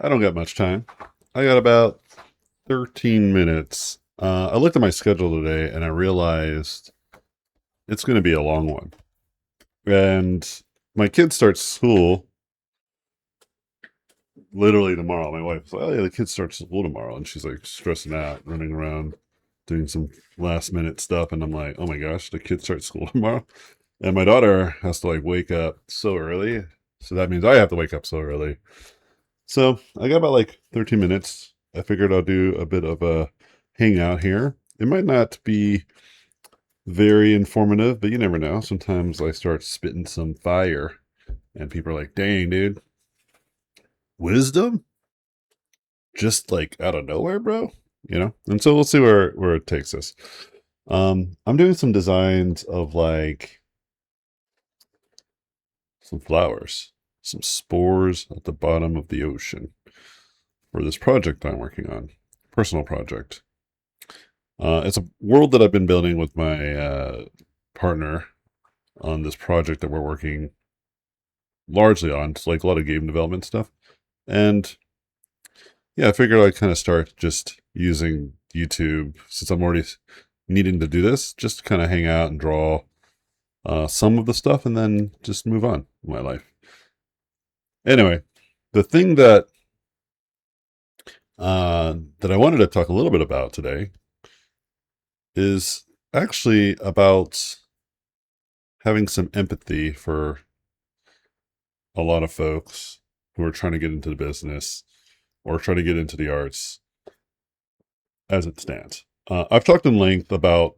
I don't got much time. I got about 13 minutes. I looked at my schedule today and I realized it's going to be a long one. And my kid starts school literally tomorrow. My wife's like, oh, yeah, the kid starts school tomorrow. And she's like stressing out, running around, doing some last minute stuff. And I'm like, oh my gosh, the kid starts school tomorrow. And my daughter has to like wake up so early. So that means I have to wake up so early. So I got about like 13 minutes. I figured I'll do a bit of a hangout here. It might not be very informative, but you never know. Sometimes I start spitting some fire and people are like, dang, dude, wisdom? Just like out of nowhere, bro. And so we'll see where it takes us. I'm doing some designs of like some flowers, some spores at the bottom of the ocean for this project I'm working on, personal project. It's a world that I've been building with my partner on this project that we're working largely on. It's like a lot of game development stuff. And yeah, I figured I'd kind of start just using YouTube since I'm already needing to do this, just to kind of hang out and draw some of the stuff and then just move on in my life. Anyway, the thing that I wanted to talk a little bit about today is actually about having some empathy for a lot of folks who are trying to get into the business or trying to get into the arts as it stands. I've talked in length about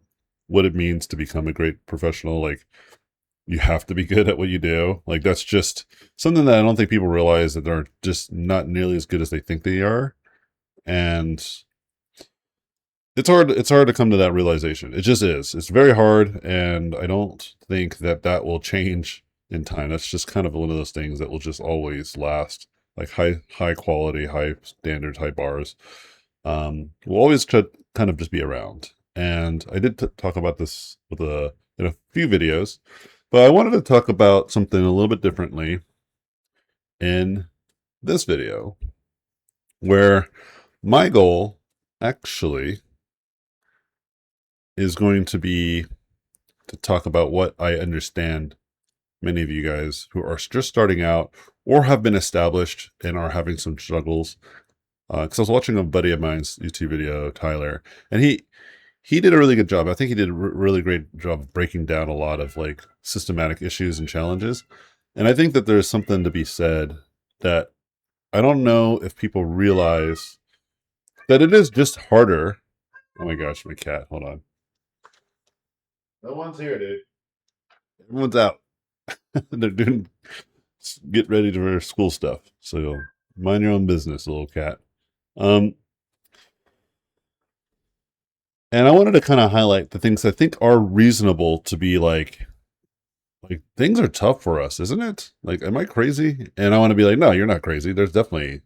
what it means to become a great professional. Like, you have to be good at what you do. Like, that's just something that I don't think people realize, that they're just not nearly as good as they think they are. And it's hard to come to that realization. It just is. It's very hard, and I don't think that will change in time. That's just kind of one of those things that will just always last. Like high quality, high standards, high bars. Will always kind of just be around. And I did talk about this in a few videos, but I wanted to talk about something a little bit differently in this video, where my goal actually is going to be to talk about what I understand many of you guys who are just starting out or have been established and are having some struggles. Because I was watching a buddy of mine's YouTube video, Tyler, and he did a really good job. I think he did a really great job of breaking down a lot of like systematic issues and challenges. And I think that there's something to be said that I don't know if people realize that it is just harder. Oh my gosh, my cat, hold on. No one's here, dude. Everyone's out. They're doing get ready for school stuff. So mind your own business, little cat. Um, and I wanted to kind of highlight the things I think are reasonable to be like things are tough for us, isn't it? Like, am I crazy? And I want to be like, no, you're not crazy. There's definitely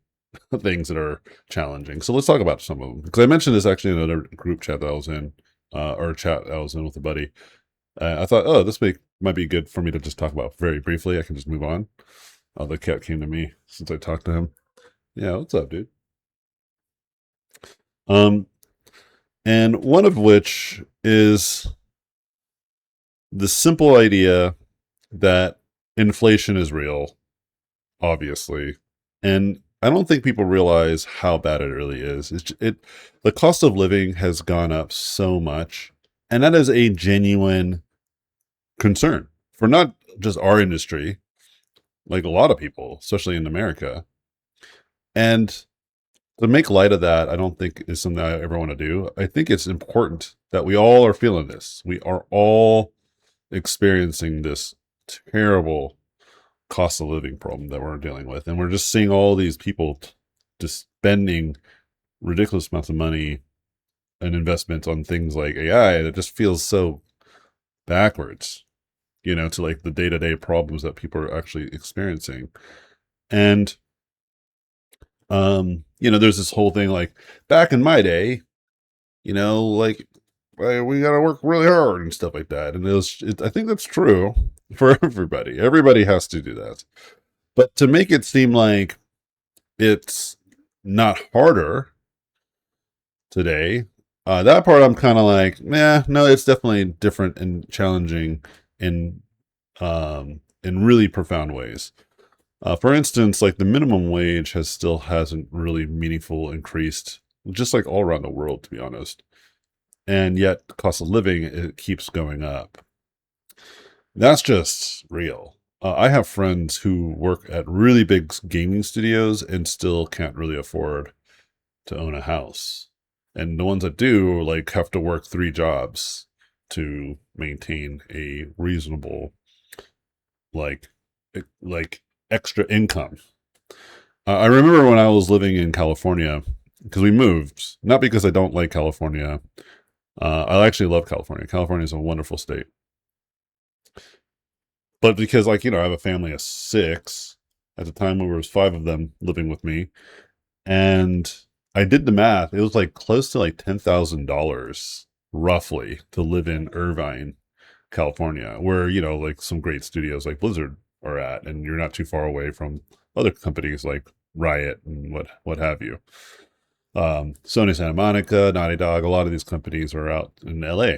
things that are challenging. So let's talk about some of them. Because I mentioned this actually in another group chat that I was in, or chat I was in with a buddy. I thought, oh, this might be good for me to just talk about very briefly. I can just move on. Oh, the cat came to me since I talked to him. Yeah, what's up, dude? Um, and one of which is the simple idea that inflation is real, obviously. And I don't think people realize how bad it really is. The cost of living has gone up so much, and that is a genuine concern for not just our industry, like a lot of people, especially in America. And to make light of that, I don't think is something I ever want to do. I think it's important that we all are feeling this. We are all experiencing this terrible cost of living problem that we're dealing with. And we're just seeing all these people just spending ridiculous amounts of money and investment on things like AI that just feels so backwards, to like the day-to-day problems that people are actually experiencing. And there's this whole thing like back in my day, like we got to work really hard and stuff like that. And I think that's true for everybody. Everybody has to do that. But to make it seem like it's not harder today. That part I'm kind of like, no, it's definitely different and challenging in in really profound ways. For instance, like the minimum wage hasn't really meaningful increased, just like all around the world, to be honest. And yet, the cost of living, it keeps going up. That's just real. I have friends who work at really big gaming studios and still can't really afford to own a house. And the ones that do, like, have to work 3 jobs to maintain a reasonable, like, like extra income. I remember when I was living in California, because we moved, not because I don't like California. I actually love California. California is a wonderful state. But because, like, I have a family of 6. At the time, there was 5 of them living with me. And I did the math. It was like close to like $10,000 roughly to live in Irvine, California, where, like some great studios like Blizzard are at, and you're not too far away from other companies like Riot and what have you. Sony Santa Monica, Naughty Dog, a lot of these companies are out in LA.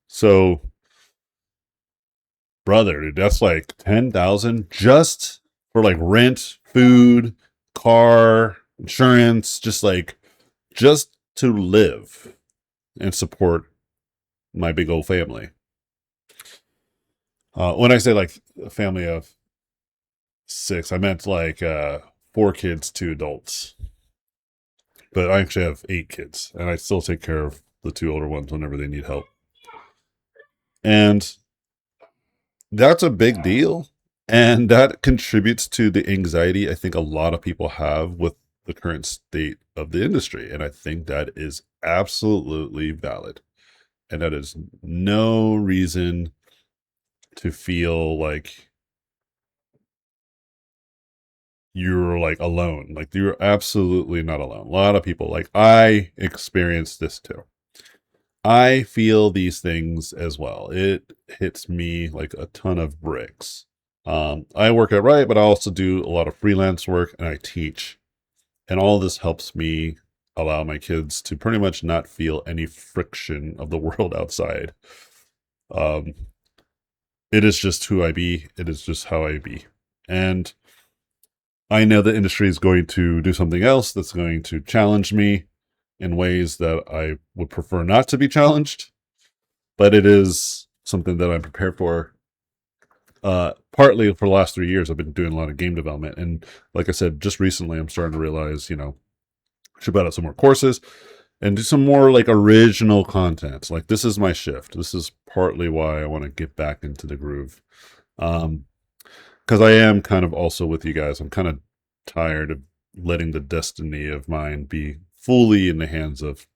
So, brother, dude, that's like 10,000 just for like rent, food, car, insurance, just to live and support my big old family. When I say like a family of 6, I meant like 4 kids, 2 adults. But I actually have 8 kids, and I still take care of the 2 older ones whenever they need help. And that's a big deal. And that contributes to the anxiety I think a lot of people have with the current state of the industry. And I think that is absolutely valid. And that is no reason to feel like you're like alone. Like you're absolutely not alone. A lot of people, like I experienced this too. I feel these things as well. It hits me like a ton of bricks. I work at Riot, but I also do a lot of freelance work and I teach. And all this helps me allow my kids to pretty much not feel any friction of the world outside. Um, it is just who I be. It is just how I be. And I know the industry is going to do something else that's going to challenge me in ways that I would prefer not to be challenged, but it is something that I'm prepared for. Partly for the last 3 years, I've been doing a lot of game development. And like I said, just recently, I'm starting to realize, I should put out some more courses and do some more like original content. Like this is my shift. This is partly why I want to get back into the groove. Because I am kind of also with you guys. I'm kind of tired of letting the destiny of mine be fully in the hands of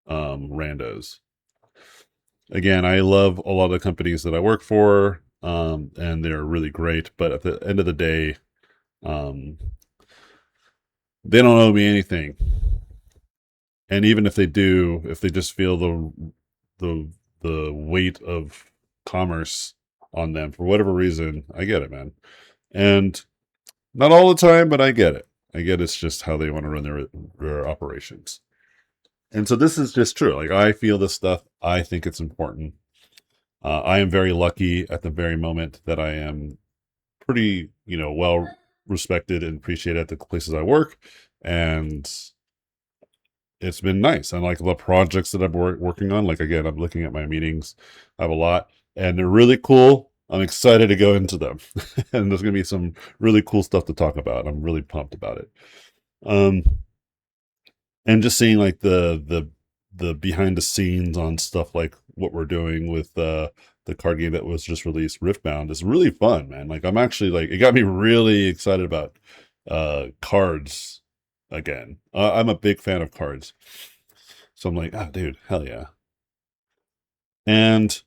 randos. Again, I love a lot of the companies that I work for, and they're really great. But at the end of the day, um, they don't owe me anything. And even if they do, if they just feel the the weight of commerce on them for whatever reason, I get it, man. And not all the time, but I get it. I get it's just how they want to run their operations. And so this is just true. Like I feel this stuff. I think it's important. I am very lucky at the very moment that I am pretty, well respected and appreciated at the places I work. And it's been nice. And like the projects that I'm working on, like again, I'm looking at my meetings. I have a lot and they're really cool. I'm excited to go into them. And there's going to be some really cool stuff to talk about. I'm really pumped about it. Um, and just seeing like the behind the scenes on stuff like what we're doing with the card game that was just released, Riftbound, is really fun, man. Like I'm actually like it got me really excited about cards again. I'm a big fan of cards. So I'm like, dude, hell yeah. And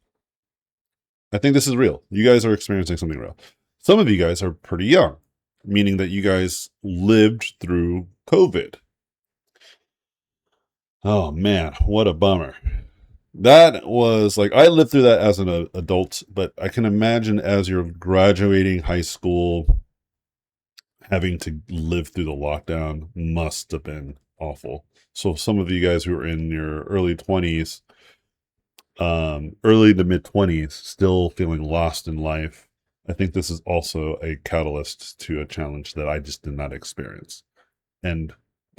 I think this is real. You guys are experiencing something real. Some of you guys are pretty young, meaning that you guys lived through COVID. Oh man, what a bummer. That was like, I lived through that as an adult, but I can imagine as you're graduating high school, having to live through the lockdown must have been awful. So some of you guys who are in your early 20s, early to mid 20s, still feeling lost in life, I think this is also a catalyst to a challenge that I just did not experience. And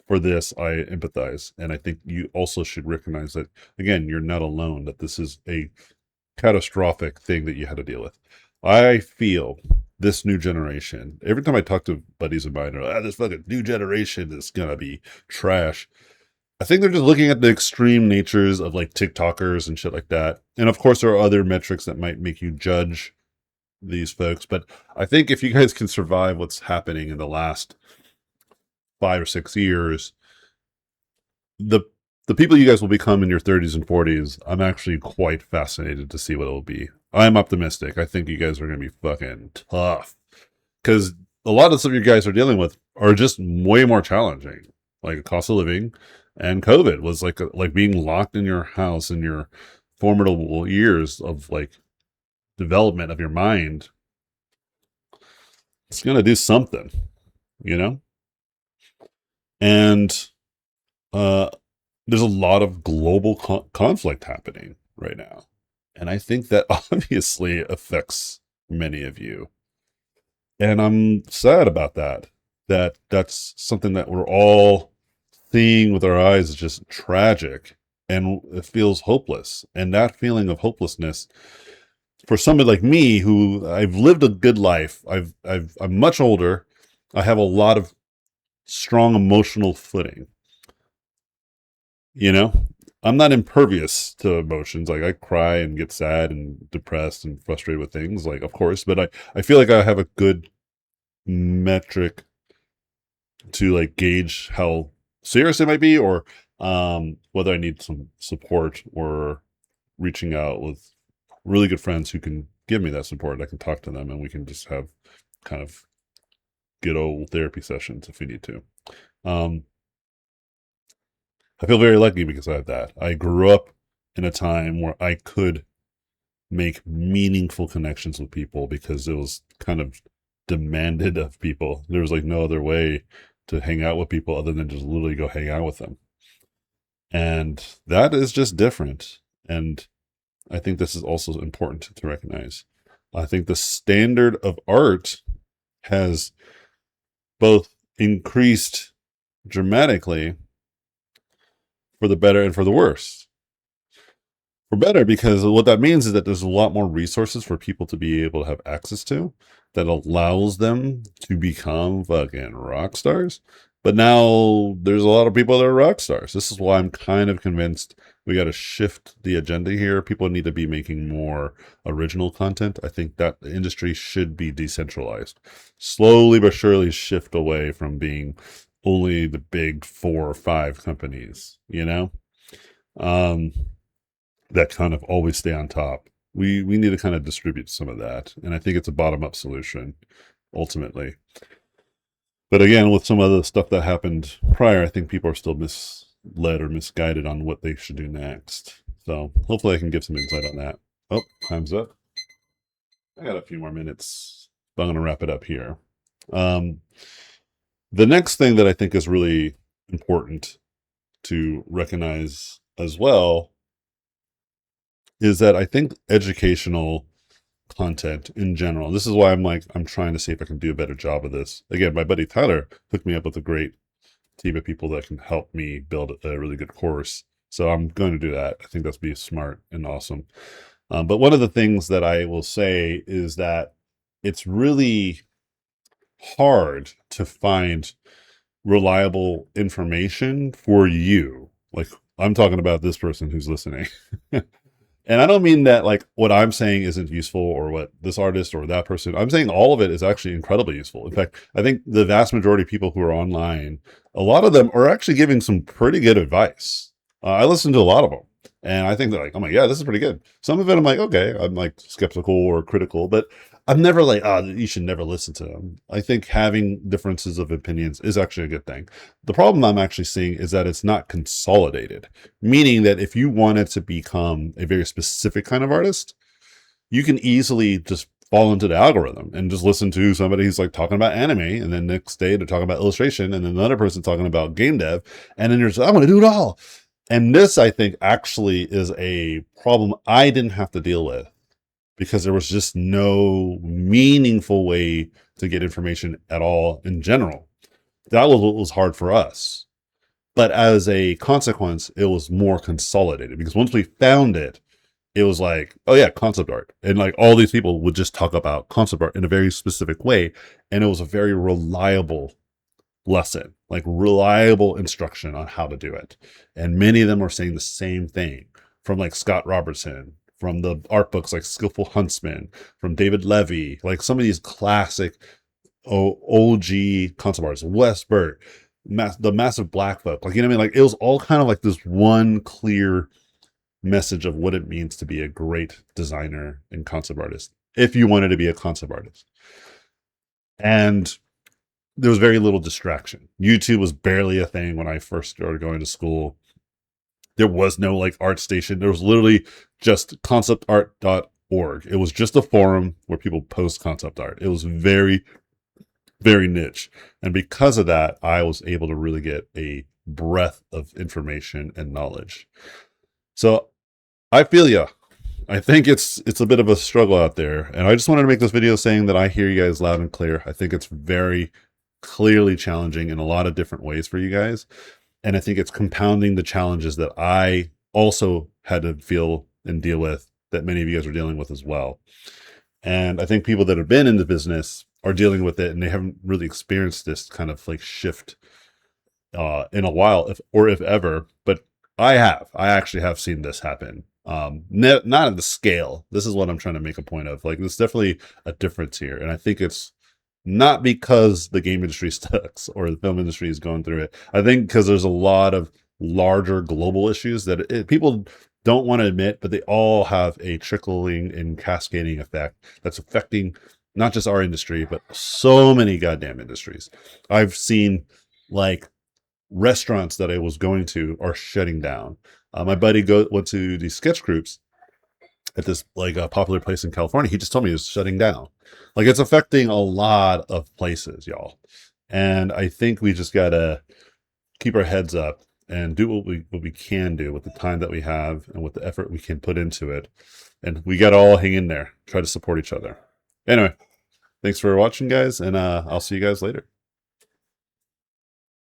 for this, I empathize. And I think you also should recognize that, again, you're not alone, that this is a catastrophic thing that you had to deal with. I feel this new generation, every time I talk to buddies of mine, this fucking new generation is going to be trash. I think they're just looking at the extreme natures of like TikTokers and shit like that. And of course, there are other metrics that might make you judge these folks. But I think if you guys can survive what's happening in the last 5 or 6 years, the the people you guys will become in your 30s and 40s, I'm actually quite fascinated to see what it'll be. I'm optimistic. I think you guys are going to be fucking tough because a lot of the stuff you guys are dealing with are just way more challenging, like cost of living, and COVID was like being locked in your house in your formidable years of like development of your mind. It's gonna do something, you know. And uh, there's a lot of global conflict happening right now, and I think that obviously affects many of you. And I'm sad about that. That's something that we're all seeing with our eyes is just tragic, and it feels hopeless. And that feeling of hopelessness for somebody like me who I've lived a good life, I'm much older. I have a lot of strong emotional footing. You know, I'm not impervious to emotions. Like I cry and get sad and depressed and frustrated with things, like of course, but I feel like I have a good metric to like gauge how serious it might be, or whether I need some support or reaching out with really good friends who can give me that support. I can talk to them and we can just have kind of good old therapy sessions if we need to. Um, I feel very lucky because I have that. I grew up in a time where I could make meaningful connections with people because it was kind of demanded of people. There was like no other way to hang out with people other than just literally go hang out with them. And that is just different. And I think this is also important to recognize. I think the standard of art has both increased dramatically for the better and for the worse. For better, because what that means is that there's a lot more resources for people to be able to have access to that allows them to become fucking rock stars. But now there's a lot of people that are rock stars. This is why I'm kind of convinced we got to shift the agenda here. People need to be making more original content. I think that the industry should be decentralized. Slowly but surely shift away from being only the big 4 or 5 companies, you know? That kind of always stay on top. We need to kind of distribute some of that. And I think it's a bottom up solution ultimately. But again, with some other stuff that happened prior, I think people are still misled or misguided on what they should do next. So hopefully I can give some insight on that. Oh, time's up. I got a few more minutes, but I'm going to wrap it up here. The next thing that I think is really important to recognize as well is that I think educational content in general, this is why I'm trying to see if I can do a better job of this. Again, my buddy Tyler hooked me up with a great team of people that can help me build a really good course. So I'm going to do that. I think that's be smart and awesome. But one of the things that I will say is that it's really hard to find reliable information for you. Like I'm talking about this person who's listening. And I don't mean that like what I'm saying isn't useful or what this artist or that person, I'm saying all of it is actually incredibly useful. In fact, I think the vast majority of people who are online, a lot of them are actually giving some pretty good advice. I listen to a lot of them and I think they're like, oh my God, this is pretty good. Some of it I'm like, okay, I'm like skeptical or critical, but I'm never like, oh, you should never listen to them. I think having differences of opinions is actually a good thing. The problem I'm actually seeing is that it's not consolidated, meaning that if you wanted to become a very specific kind of artist, you can easily just fall into the algorithm and just listen to somebody who's like talking about anime, and then next day they're talking about illustration, and then another person talking about game dev, and then you're just, I want to do it all. And this, I think, actually is a problem I didn't have to deal with because there was just no meaningful way to get information at all in general. That was what was hard for us. But as a consequence, it was more consolidated because once we found it, it was like, oh yeah, concept art. And like all these people would just talk about concept art in a very specific way. And it was a very reliable lesson, like reliable instruction on how to do it. And many of them are saying the same thing, from like Scott Robertson, from the art books like Skillful Huntsman, from David Levy, like some of these classic OG concept artists, Wes Burt, the Massive Black Book. Like, you know what I mean? Like it was all kind of like this one clear message of what it means to be a great designer and concept artist if you wanted to be a concept artist. And there was very little distraction. YouTube was barely a thing when I first started going to school. There was no like art station. There was literally just conceptart.org. It was just a forum where people post concept art. It was very, very niche. And because of that, I was able to really get a breadth of information and knowledge. So I feel ya. I think it's a bit of a struggle out there. And I just wanted to make this video saying that I hear you guys loud and clear. I think it's very clearly challenging in a lot of different ways for you guys. And I think it's compounding the challenges that I also had to feel and deal with, that many of you guys are dealing with as well. And I think people that have been in the business are dealing with it, and they haven't really experienced this kind of like shift in a while, if ever. But I actually have seen this happen. Not at the scale. This is what I'm trying to make a point of. Like, there's definitely a difference here. And I think it's not because the game industry sucks or the film industry is going through it. I think because there's a lot of larger global issues that people don't want to admit, but they all have a trickling and cascading effect that's affecting not just our industry, but so many goddamn industries. I've seen like restaurants that I was going to are shutting down. My buddy went to these sketch groups at this like a popular place in California. He just told me it's shutting down. Like, it's affecting a lot of places, y'all. And I think we just gotta keep our heads up and do what we can do with the time that we have and with the effort we can put into it. And we gotta all hang in there, try to support each other. Anyway, thanks for watching, guys, and I'll see you guys later.